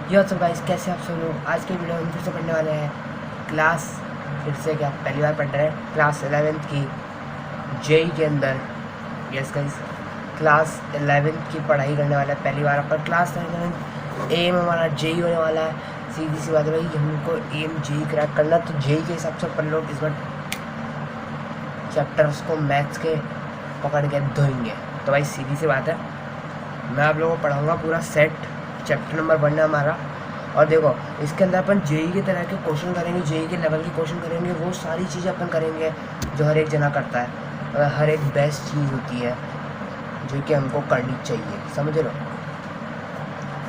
ये सब गाइस, कैसे आप सब लोग। आज के वीडियो में हम फिर से पढ़ने वाले हैं क्लास, फिर से क्या पहली बार पढ़ रहे हैं क्लास 11th की जेई के अंदर। यस गाइस, क्लास 11th की पढ़ाई करने वाला है पहली बार अपन। क्लास 11 एम हमारा जेई होने वाला है। सीधी सी बात है भाई, हमको एम जेई क्रैक करना, तो जेई के हिसाब से अपन लोग इस बार चैप्टर्स को मैथ्स के पकड़ के धोएंगे। तो भाई सीधी सी बात है, मैं आप लोगों को पढ़ाऊँगा पूरा सेट। चैप्टर नंबर 1 है हमारा। और देखो, इसके अंदर अपन जेई के तरह के क्वेश्चन करेंगे, जेई के लेवल के क्वेश्चन करेंगे। वो सारी चीज़ें अपन करेंगे जो हर एक जना करता है, और हर एक बेस्ट चीज़ होती है जो कि हमको करनी चाहिए, समझ लो।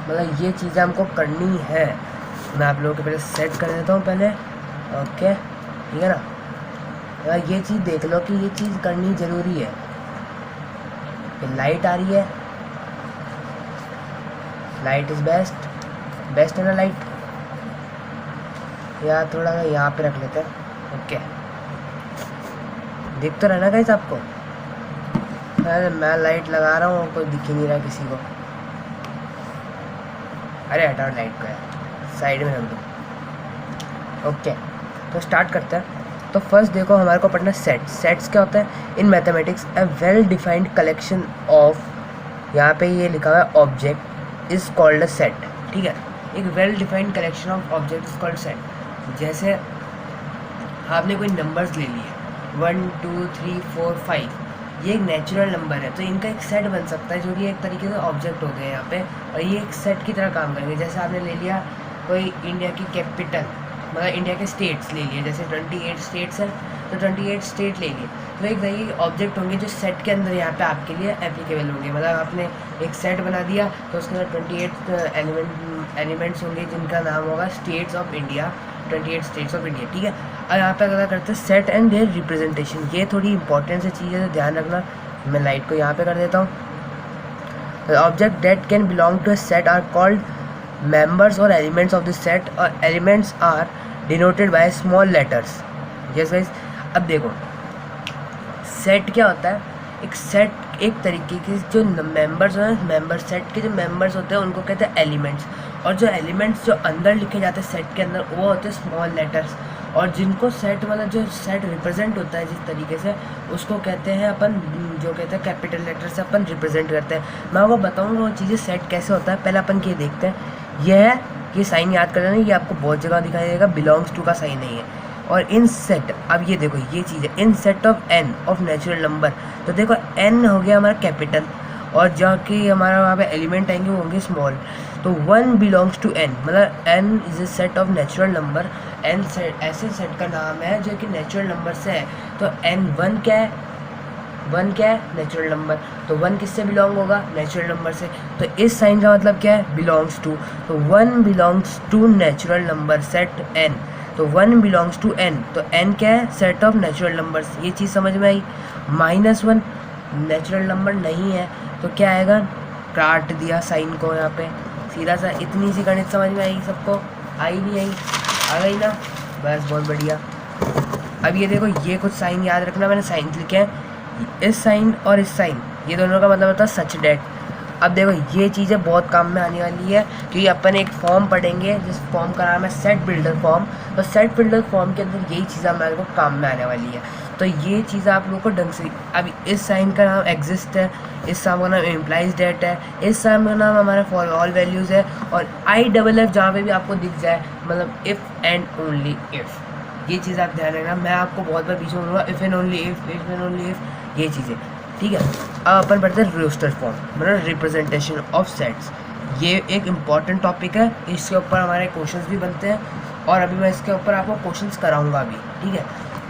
मतलब ये चीज़ें हमको करनी है। मैं आप लोगों के पहले सेट कर देता हूँ पहले। ओके, ठीक है ना। ये चीज़ देख लो कि ये चीज़ करनी ज़रूरी है। लाइट आ रही है, लाइट इज़ बेस्ट, बेस्ट है ना लाइट। या थोड़ा सा यहाँ पे रख लेते हैं। ओके, दिख तो रहना गाइस आपको। अरे मैं लाइट लगा रहा हूँ, कोई दिख ही नहीं रहा किसी को। अरे हटाओ लाइट को यार, साइड में रख दो। ओके, तो स्टार्ट करते हैं। तो फर्स्ट देखो, हमारे को पढ़ना सेट। सेट्स क्या होता है in mathematics? A well defined collection of, यहाँ पे ये लिखा हुआ है object is called a set. ठीक है, एक well defined collection of object is called set. जैसे आपने कोई नंबर्स ले लिए 1 2 3 4 5, ये एक नेचुरल नंबर है, तो इनका एक सेट बन सकता है जो कि एक तरीके से ऑब्जेक्ट हो गए यहाँ पे, और ये एक सेट की तरह काम करेंगे। जैसे आपने ले लिया कोई इंडिया की कैपिटल, मतलब इंडिया के स्टेट्स ले लिए, जैसे 28 स्टेट्स हैं तो 28 स्टेट ले लिए, तो एक वही ऑब्जेक्ट होंगे जो सेट के अंदर यहाँ पे आपके लिए एप्लीकेबल होंगे। मतलब आपने एक सेट बना दिया तो उसके अंदर 28 एलिमेंट्स होंगे जिनका नाम होगा states of India, 28 states of India. ठीक है, और यहाँ पे अगर करते हैं सेट एंड देयर रिप्रेजेंटेशन, ये थोड़ी इंपॉर्टेंट सी चीज़ है, तो ध्यान रखना। मैं लाइट को यहाँ पे कर देता हूँ। Object that can belong to a set are called members or elements of the set, और elements are denoted by small letters। yes guys, अब देखो सेट क्या होता है। एक सेट एक तरीके के जो मेंबर्स हैं, मेंबर सेट के जो मेंबर्स होते हैं उनको कहते हैं एलिमेंट्स, और जो एलिमेंट्स जो अंदर लिखे जाते हैं सेट के अंदर वो होते हैं स्मॉल लेटर्स, और जिनको सेट मतलब जो सेट रिप्रेजेंट होता है जिस तरीके से, उसको कहते हैं अपन, जो कहते हैं कैपिटल लेटर से अपन रिप्रेजेंट करते हैं। मैं आपको बताऊंगा वो चीज़ें सेट कैसे होता है। पहले अपन ये देखते हैं। यह है, ये साइन याद कर लेना, ये आपको बहुत जगह दिखाई देगा, बिलोंग्स टू का साइन नहीं है। और इन सेट, अब ये देखो ये चीज़ है, in set of N of natural number, तो देखो एन हो गया हमारा कैपिटल, और जो कि हमारा वहाँ पे एलिमेंट आएंगे वो होंगे स्मॉल। तो 1 बिलोंग्स टू एन, मतलब N is a set of natural number. N set ऐसे सेट का नाम है जो कि नेचुरल नंबर से है। तो एन 1 क्या है? 1 क्या है? Natural number. तो 1 किससे बिलोंग होगा? नेचुरल नंबर से। तो इस साइन का मतलब क्या है? Belongs to. तो 1 belongs to natural number set N. तो 1 बिलोंग्स टू एन, तो एन क्या है? Set of natural numbers. ये चीज़ समझ में आई। -1 नेचुरल नंबर नहीं है, तो क्या आएगा? काट दिया साइन को यहाँ पे, सीधा सा। इतनी सी गणित समझ में आई सबको? आई नहीं आई? आ गई ना? बस बहुत बढ़िया। अब ये देखो, ये कुछ साइन याद रखना, मैंने साइन लिखे हैं, इस साइन और इस साइन, ये दोनों का मतलब होता है सच डेट। अब देखो ये चीज़ें बहुत काम में आने वाली है, क्योंकि अपन एक फॉर्म पढ़ेंगे जिस फॉर्म का नाम है सेट बिल्डर फॉर्म। तो सेट बिल्डर फॉर्म के अंदर यही चीज़ें हमारे को काम में आने वाली है। तो ये चीज़ आप लोगों को ढंग से, अब इस साइन का नाम एग्जिस्ट है, इस साइन का नाम इम्प्लाइज डेट है, इस साइन का नाम हमारा फॉर ऑल वैल्यूज़ है, और IFF जहाँ पे भी आपको दिख जाए, मतलब इफ़ एंड ओनली इफ़, ये चीज़ आप ध्यान रखना। मैं आपको बहुत बार बीच में बोलूँगा if and only if, if and only if, ये चीज़ें। ठीक है, अब अपन पढ़ते हैं रोस्टर फॉर्म, मतलब रिप्रेजेंटेशन ऑफ सेट्स। ये एक इम्पॉर्टेंट टॉपिक है, इसके ऊपर हमारे क्वेश्चंस भी बनते हैं, और अभी मैं इसके ऊपर आपको क्वेश्चंस कराऊंगा अभी। ठीक है,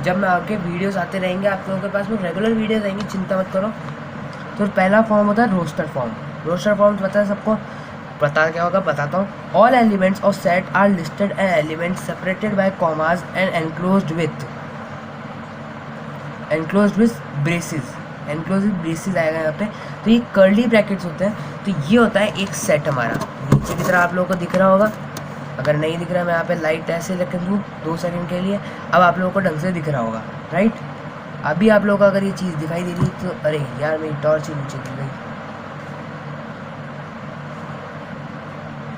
जब मैं आपके वीडियोस आते रहेंगे आप लोगों के पास में, रेगुलर वीडियोस आएंगी, चिंता मत करो। तो पहला फॉर्म होता है रोस्टर फॉर्म। रोस्टर फॉर्म पता है सबको? पता क्या होगा बताता हूँ। All elements of set are listed and elements separated by commas and enclosed with braces. Enclosed braces आएगा यहाँ पे। तो ये कर्ली ब्रैकेट्स होते हैं। तो ये होता है एक सेट हमारा। नीचे की तरह आप लोगों को दिख रहा होगा, अगर नहीं दिख रहा है मैं यहाँ पे लाइट ऐसे रख दूँ 2 सेकंड के लिए, अब आप लोगों को ढंग से दिख रहा होगा, राइट। अभी आप लोगों को अगर ये चीज़ दिखाई दे रही तो अरे यार मेरी टॉर्च ही नीचे गिर गई।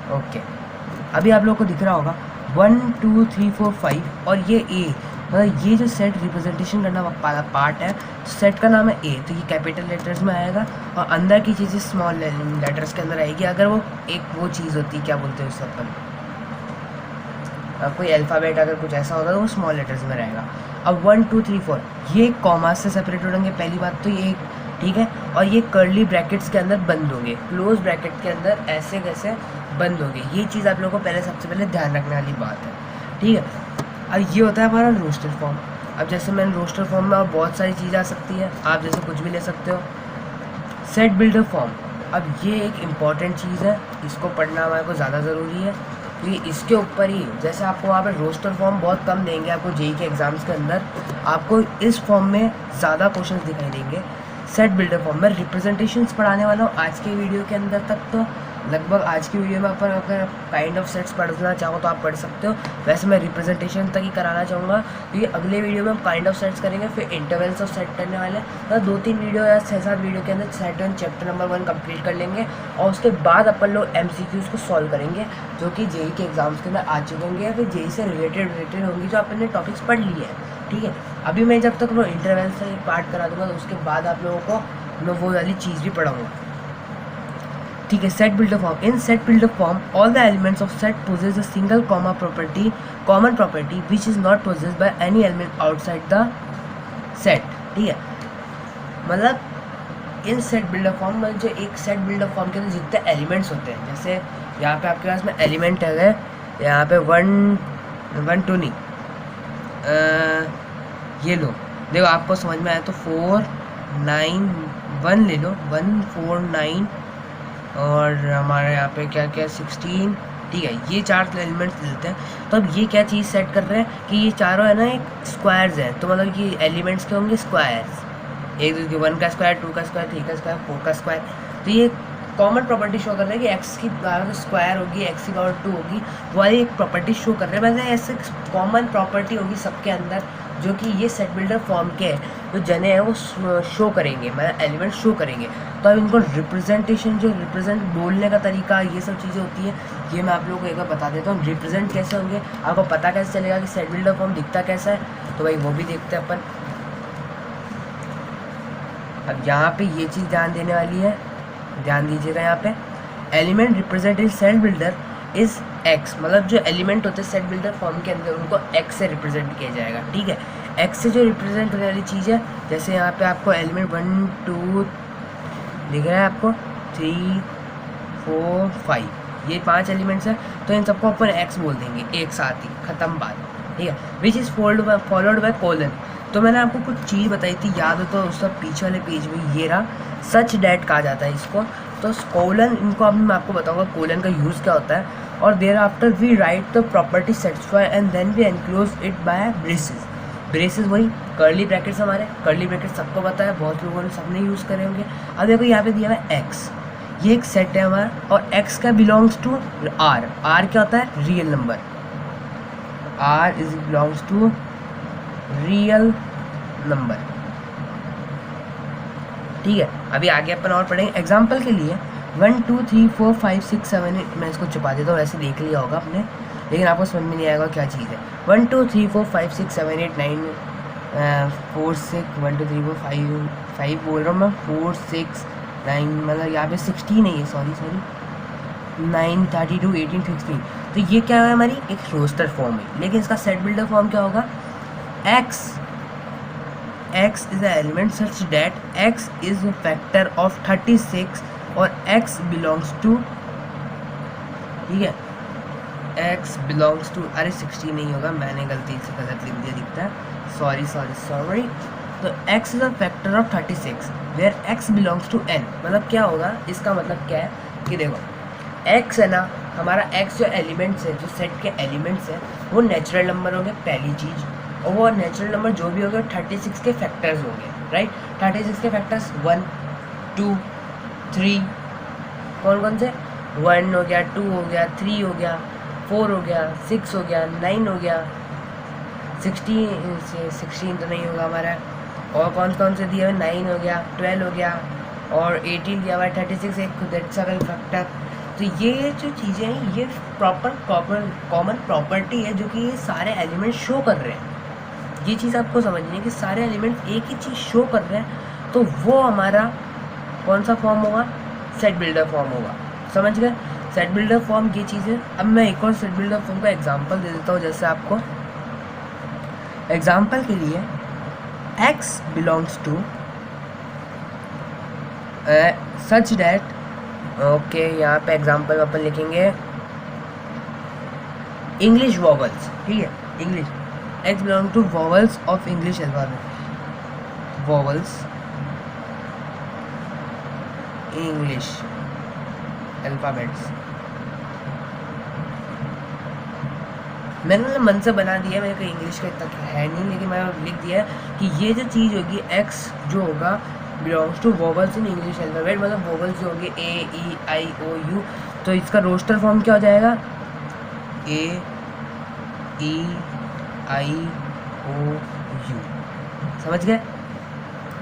ओके, अभी आप लोगों को दिख रहा होगा 1 2 3 4 5 और ये ए, मतलब ये जो सेट रिप्रेजेंटेशन करना वाला पार्ट है, सेट का नाम है ए, तो ये कैपिटल लेटर्स में आएगा और अंदर की चीज़ें स्मॉल लेटर्स के अंदर आएगी। अगर वो एक वो चीज़ होती, क्या बोलते हैं उससे अपन, कोई अल्फ़ाबेट अगर कुछ ऐसा होता तो वो स्मॉल लेटर्स में रहेगा। अब 1 2 3 4 ये कॉमा से सेपरेट हो जाएंगे, पहली बात तो ये, ठीक है। और ये कर्ली ब्रैकेट्स के अंदर बंद होंगे, क्लोज ब्रैकेट के अंदर ऐसे कैसे बंद होंगे, ये चीज़ आप लोगों को पहले सबसे पहले ध्यान रखने वाली बात है, ठीक है। अब ये होता है हमारा रोस्टर फॉर्म। अब जैसे मैंने रोस्टर फॉर्म में और बहुत सारी चीज़ें आ सकती है, आप जैसे कुछ भी ले सकते हो। सेट बिल्डर फॉर्म, अब ये एक इम्पॉर्टेंट चीज़ है, इसको पढ़ना हमारे को ज़्यादा ज़रूरी है, क्योंकि इसके ऊपर ही, जैसे आपको वहाँ पे रोस्टर फॉर्म बहुत कम देंगे आपको जेईई के एग्ज़ाम्स के अंदर, आपको इस फॉर्म में ज़्यादा क्वेश्चंस दिखाई देंगे। सेट बिल्डर फॉर्म में रिप्रेजेंटेशंस पढ़ाने वाला हूँ आज के वीडियो के अंदर तक, तो लगभग आज की वीडियो में अपन अगर काइंड ऑफ सेट्स पढ़ना चाहो तो आप पढ़ सकते हो। वैसे मैं रिप्रेजेंटेशन तक ही कराना चाहूँगा, क्योंकि अगले वीडियो में हम काइंड ऑफ सेट्स करेंगे, फिर इंटरवल्स ऑफ सेट करने वाले हैं। मतलब 2-3 वीडियो या 6-7 वीडियो के अंदर सेट 1 चैप्टर नंबर 1 कंप्लीट कर लेंगे और उसके बाद अपन लोग MCQs को सॉल्व करेंगे, जो कि जेईई के एग्जाम्स के अंदर आ चुके होंगे या फिर जेईई से रिलेटेड होंगी, जो अपन ने टॉपिक्स पढ़ लिए हैं, ठीक है। अभी मैं जब तक वो इंटरवल से पार्ट करा दूँगा तो उसके बाद आप लोगों को मैं वो वाली चीज़ भी पढ़ाऊँगा, ठीक है। Set builder form, in set builder form all the elements of set posses a single common property which is not posses by any element outside the set, ठीक है। मतलब इन सेट बिल्डर फॉर्म में जो एक सेट बिल्डर फॉर्म के अंदर जितने elements होते हैं, जैसे यहाँ पे आपके पास में एलिमेंट है, यहाँ पे 1 2 नहीं, ये लो, देखो आपको समझ में आया तो 4 9 1 ले लो, 1 4 9 और हमारे यहाँ पे क्या क्या 16, ठीक है। ये 4 एलिमेंट्स लेते हैं, तो अब ये क्या चीज़ सेट कर रहे हैं कि ये चारों है ना एक स्क्वायर्स हैं, तो मतलब कि एलिमेंट्स के होंगे स्क्वायर्स, एक 1 का स्क्वायर, 2 का स्क्वायर, 3 का स्क्वायर, 4 का स्क्वायर। तो ये कॉमन प्रॉपर्टी शो कर रहे हैं कि एक्स की पावर स्क्वायर होगी, एक्स की पावर 2 होगी, वो वाली एक प्रॉपर्टी शो कर रहे हैं। वैसे ऐसे कॉमन प्रॉपर्टी होगी सबके अंदर, जो कि ये सेट बिल्डर फॉर्म के जो जने हैं वो शो करेंगे, मतलब एलिमेंट शो करेंगे। तो अब इनको रिप्रेजेंटेशन, जो रिप्रेजेंट बोलने का तरीका, ये सब चीज़ें होती है, ये मैं आप लोगों को एक बार बता देता हूँ। रिप्रेजेंट कैसे होंगे, आपको पता कैसे चलेगा कि सेट बिल्डर फॉर्म दिखता कैसा है, तो भाई वो भी देखते हैं अपन। अब यहाँ पे ये चीज़ ध्यान देने वाली है, ध्यान दीजिएगा। यहाँ पे element represent in set builder is x, मतलब जो एलिमेंट होते हैं सेट बिल्डर फॉर्म के अंदर उनको एक्स से रिप्रेजेंट किया जाएगा, ठीक है। एक्स से जो रिप्रेजेंट होने वाली चीज़ है, जैसे यहाँ पे आपको एलिमेंट 1 2 दिख रहा है आपको, 3 4 5, ये 5 एलिमेंट्स हैं, तो इन सबको अपन एक्स बोल देंगे एक साथ ही, ख़त्म बात, ठीक है। Which is followed by colon. तो मैंने आपको कुछ चीज़ बताई थी, याद हो तो उसका पीछे वाले पेज में ये रहा, सच डैट कहा जाता है इसको। तो कोलन, इनको अभी मैं आपको बताऊंगा कोलन का यूज़ क्या होता है। और thereafter we write the property satisfy and then we enclose it by braces. Braces वही कर्ली ब्रैकेट्स, हमारे कर्ली ब्रैकेट सबको पता है, बहुत लोगों ने सबने यूज़ करे होंगे। अब देखो यहाँ पे दिया हुआ है एक्स, ये एक सेट है हमारा, और एक्स का बिलोंग्स टू आर। आर क्या होता है, real number, R is belongs to real number, ठीक है। अभी आगे अपन और पढ़ेंगे। एग्जाम्पल के लिए 1 2 3 4 5 6 7 8, मैं इसको छुपा देता हूँ, वैसे देख लिया होगा आपने, लेकिन आपको समझ में नहीं आएगा क्या चीज़ है। 1 2 3 4 5 6 7 8 9 4 6 1 2 3 4 5 बोल रहा हूँ मैं, 4 6 9, मतलब यहाँ पे 16 नहीं है, सॉरी 9 32 18 16। तो ये क्या है, हमारी एक रोस्टर फॉर्म है, लेकिन इसका सेट बिल्डर फॉर्म क्या होगा, x is an element such that x is a factor of 36 और x belongs to, ठीक है, x belongs to, अरे 16 नहीं होगा, मैंने गलती से गलत लिख दिया, दिखता है, सॉरी। तो x is a factor of 36 where x belongs to n। मतलब क्या होगा, इसका मतलब क्या है कि देखो x है ना, हमारा x जो एलिमेंट्स है, जो सेट के एलिमेंट्स हैं, वो नेचुरल नंबर होंगे पहली चीज़, और वो नेचुरल नंबर जो भी होंगे 36 के फैक्टर्स होंगे, राइट। 36 के फैक्टर्स 1 2 3, कौन कौन से, 1 हो गया, 2 हो गया, 3 हो गया, 4 हो गया, 6 हो गया, 9 हो गया, 16 तो नहीं होगा हमारा, और कौन से दिए हुए, 9 हो गया, 12 हो गया, और 18 दिया हुआ है, 36 एक दैट्स अ फैक्टर। तो ये जो चीज़ें हैं ये प्रॉपर कॉमन प्रॉपर्टी है जो कि ये सारे एलिमेंट शो कर रहे हैं। ये चीज़ आपको समझनी है कि सारे एलिमेंट एक ही चीज़ शो कर रहे हैं, तो वो हमारा कौन सा फॉर्म होगा, सेट बिल्डर फॉर्म होगा। समझ गए, सेट बिल्डर फॉर्म ये चीज़ है। अब मैं एक और सेट बिल्डर फॉर्म का एग्जांपल दे देता हूँ। जैसे आपको एग्जांपल के लिए x belongs to such that, okay यहाँ पे एग्जांपल अपन लिखेंगे इंग्लिश वॉवल्स, ठीक है, English x belong to vowels of English alphabet, vowels English alphabets. मैंने मन से बना दिया, मेरे को इंग्लिश का इतना है नहीं, लेकिन मैंने लिख दिया है कि ये जो चीज़ होगी x जो होगा belongs to vowels in English alphabet, मतलब वोवल्स जो होंगे ए ई आई ओ यू, तो इसका रोस्टर फॉर्म क्या हो जाएगा, ए ई आई ओ यू। समझ गए,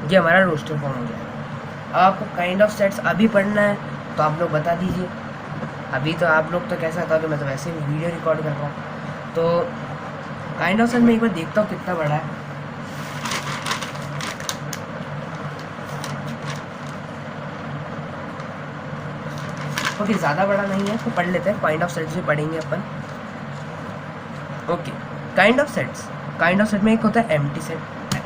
ये हमारा रोस्टर फॉर्म हो जाएगा। आपको काइंड ऑफ सेट्स अभी पढ़ना है तो आप लोग बता दीजिए। अभी तो आप लोग तो कैसा था कि मैं तो वैसे ही वीडियो रिकॉर्ड कर रहा हूँ, तो काइंड ऑफ सेट में एक बार देखता हूँ कितना बड़ा है। ओके, ज़्यादा बड़ा नहीं है तो पढ़ लेते हैं, काइंड ऑफ सेट्स भी पढ़ेंगे अपन। Okay, kind of sets, kind of set में एक होता है एम्प्टी सेट।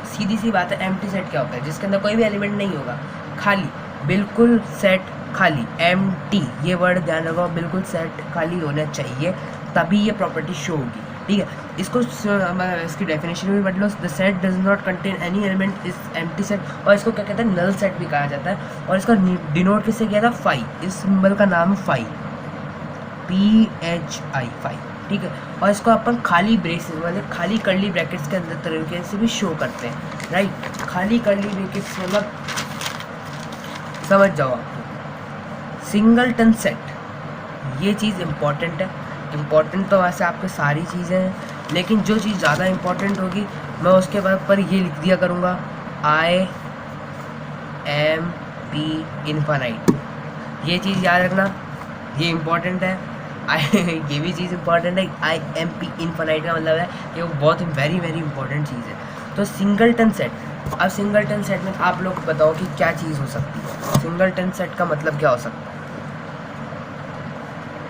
सीधी सी बात है, एम्प्टी सेट क्या होता है, जिसके अंदर कोई भी एलिमेंट नहीं होगा, खाली, बिल्कुल सेट खाली, एम्प्टी, ये वर्ड ध्यान रखो, बिल्कुल सेट खाली होना चाहिए तभी ये प्रॉपर्टी शो होगी, ठीक है। इसको इसकी डेफिनेशन भी पढ़ लो, the set does not contain any element is empty set, और इसको क्या कहते हैं, नल सेट भी कहा जाता है। और इसका डिनोट किससे किया था, फाई, इस सिंबल का नाम है फाई, PHI, फाई, ठीक है। और इसको अपन खाली ब्रेसेस मतलब खाली कर्ली ब्रैकेट्स के अंदर तरीके से भी शो करते हैं, राइट। खाली कर्ली ब्रैकेट्स मतलब समझ जाओ आपको। सिंगलटन सेट, ये चीज़ इम्पॉर्टेंट है। इम्पॉर्टेंट तो वैसे आपके सारी चीज़ें हैं, लेकिन जो चीज़ ज़्यादा इम्पॉर्टेंट होगी मैं उसके बाद पर ये लिख दिया करूँगा, IMP इन्फानाइट। ये चीज़ याद रखना, ये इम्पॉर्टेंट है। ये भी चीज़ इम्पॉर्टेंट है। IMP इन्फानाइट का मतलब है कि वो बहुत वेरी वेरी इंपॉर्टेंट चीज़ है। तो सिंगलटन सेट, अब सिंगलटन सेट में आप लोग बताओ कि क्या चीज़ हो सकती है। सिंगलटन सेट का मतलब क्या हो सकता है,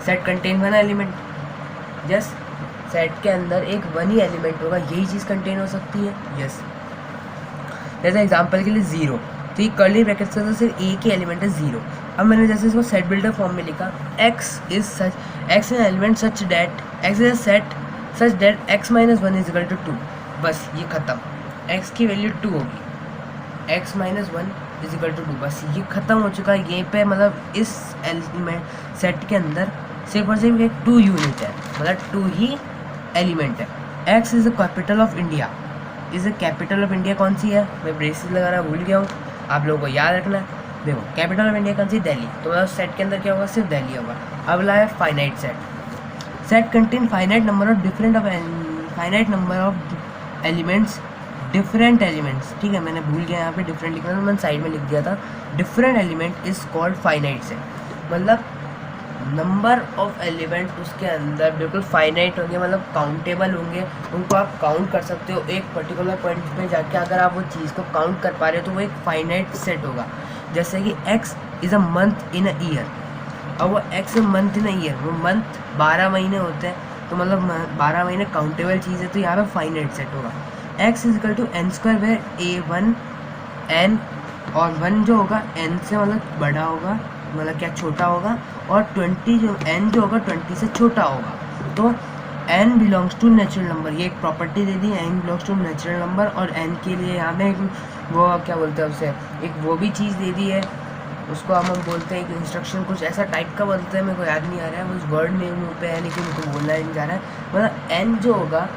set contain one element, yes, set के अंदर एक वन ही एलिमेंट होगा, यही चीज़ कंटेन हो सकती है, यस। जैसे एग्जांपल के लिए 0, तो ये कर्ली ब्रैकेट्स का तो सिर्फ एक ही एलिमेंट है 0। अब मैंने जैसे इसको सेट बिल्डर फॉर्म में लिखा, x is such, x an element such that, x is a set such that x - 1 is equal to 2, बस ये ख़त्म। x की वैल्यू 2 होगी, x - 1 इज इक्वल टू 2, बस ये ख़त्म हो चुका है। यहीं पे मतलब इस एलिमेंट सेट के अंदर सिर्फ और सिर्फ एक 2 यूनिट है, मतलब 2 ही एलिमेंट है। x is the capital of India, is the capital of India कौन सी है, मैं ब्रेसेस लगाना भूल गया हूँ, आप लोगों को याद रखना है। देखो कैपिटल ऑफ इंडिया कौन सी, दिल्ली, तो मतलब सेट के अंदर क्या होगा, सिर्फ दिल्ली होगा। अगला है finite set, set contain finite number of elements, different elements, ठीक है, मैंने भूल गया यहाँ पे डिफरेंट लिखना, तो मैंने साइड में लिख दिया था, different element is called finite set. मतलब नंबर ऑफ एलिमेंट उसके अंदर बिल्कुल फाइनाइट होंगे, मतलब काउंटेबल होंगे, उनको आप काउंट कर सकते हो। एक पर्टिकुलर पॉइंट पे जाके अगर आप वो चीज़ को काउंट कर पा रहे हो तो वो एक फाइनाइट सेट होगा। जैसे कि x is a month in a year, और वो x month in a year, वो मंथ 12 महीने होते हैं, तो मतलब 12 महीने काउंटेबल चीज़ है, तो यहाँ पे फाइनाइट सेट होगा। x is equal to n² where a1 n, और 1 जो होगा n से मतलब बड़ा होगा, मतलब क्या छोटा होगा, और 20 जो n जो होगा 20 से छोटा होगा। तो n belongs to natural number, ये एक प्रॉपर्टी दे दी, n belongs to natural number, और n के लिए यहाँ पे वो क्या बोलते हैं उसे, एक वो भी चीज़ दे दी है, उसको हम बोलते हैं एक इंस्ट्रक्शन, कुछ ऐसा टाइप का बोलते हैं, मेरे को याद नहीं आ रहा है, उस वर्ड में मुँह पे है लेकिन मुझको बोलना नहीं जा रहा है। मतलब n जो होगा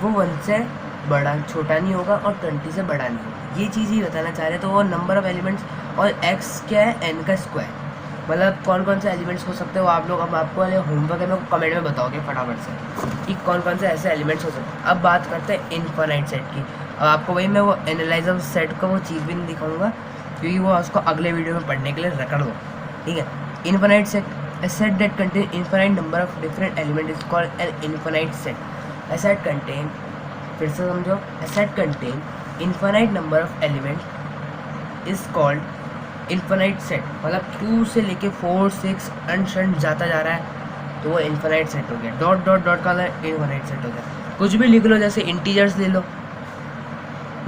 वो 1 से बड़ा छोटा नहीं होगा और 20 से बड़ा नहीं होगा, ये चीज़ ही बताना चाह रहे हैं। तो वो नंबर ऑफ एलिमेंट्स, और x क्या है, n का स्क्वायर, मतलब कौन कौन से एलिमेंट्स हो सकते हो आप लोग, अब आपको होमवर्क है मैं कमेंट में बताओगे फटाफट से कि कौन कौन से ऐसे एलिमेंट्स हो सकते हैं। अब बात करते हैं इनफाइनाइट सेट की। अब आपको वही मैं वो एनालाइजर सेट का वो चीज़ भी नहीं दिखाऊंगा, क्योंकि वो उसको अगले वीडियो में पढ़ने के लिए रख दो, ठीक है। Infinite set, A set that contains infinite number of different elements is called an infinite set. A set contain, फिर से समझो, a set contain infinite number of elements is called infinite set. मतलब 2 से लेके 4 6 अनशन जाता जा रहा है तो वो इन्फिनाइट सेट हो गया. डॉट डॉट डॉट का इन्फिनाइट सेट हो गया. कुछ भी लिख लो, जैसे इंटीजर्स ले लो,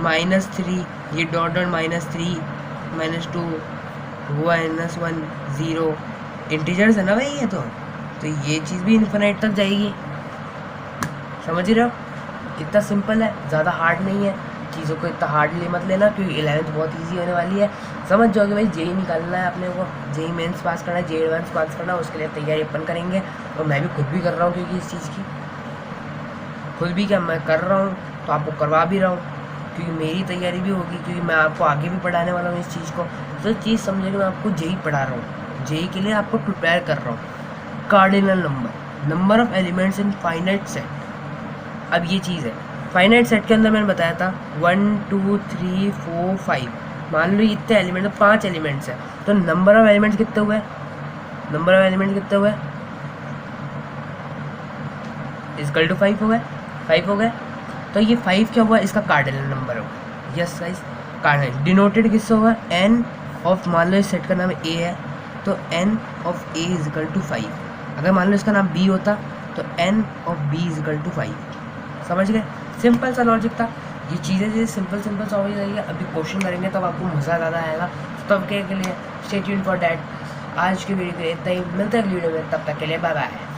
-3, ये डॉट डॉट -3 -2 -1 0 इंटीजर्स है ना भाई ये तो ये चीज़ भी इन्फिनाइट तक जाएगी. समझ रहे हो? इतना सिंपल है, ज़्यादा हार्ड नहीं है. चीज़ों को इतना हार्डली मत लेना क्योंकि 11th बहुत इजी होने वाली है. समझ जाओगे भाई, जेई निकालना है अपने को, जेई मेंस पास करना है, जेई एडवांस पास करना है, उसके लिए तैयारी अपन करेंगे. और मैं भी खुद भी कर रहा हूँ क्योंकि इस चीज़ की खुद भी क्या मैं कर रहा हूँ तो आपको करवा भी रहा हूँ क्योंकि मेरी तैयारी भी होगी, क्योंकि मैं आपको आगे भी पढ़ाने वाला हूँ इस चीज़ को. तो चीज़ समझे कि मैं आपको जेई पढ़ा रहा हूँ, जेई के लिए आपको प्रिपेयर कर रहा हूँ. Cardinal number of elements in finite set. अब ये चीज़ है, फाइनाइट सेट के अंदर मैंने बताया था 1 2 3 4 5. मान लो इतने एलिमेंट, तो 5 एलिमेंट्स है, तो नंबर ऑफ एलिमेंट्स कितने हुए? नंबर ऑफ एलिमेंट्स कितने हुए? इक्वल टू 5 हो गए. 5 हो गए, तो ये 5 क्या हुआ? इसका कार्डिनल नंबर होगा. यस गाइस, कार्डिनल डिनोटेड किससे होगा? n ऑफ, मान लो इस सेट का नाम a है तो n of a is equal to 5. अगर मान लो इसका नाम b होता तो n of b is equal to 5. समझ गए? सिंपल सा लॉजिक था. ये चीज़ें जैसे सिंपल सिंपल सा हो जाएगी. अभी क्वेश्चन करेंगे तब आपको मज़ा ज़्यादा आएगा. तब के लिए स्टे ट्यून्ड फॉर दैट. आज की वीडियो के लिए इतना ही, मिलते हैं अगली वीडियो में, तब तक के लिए बाय बाय.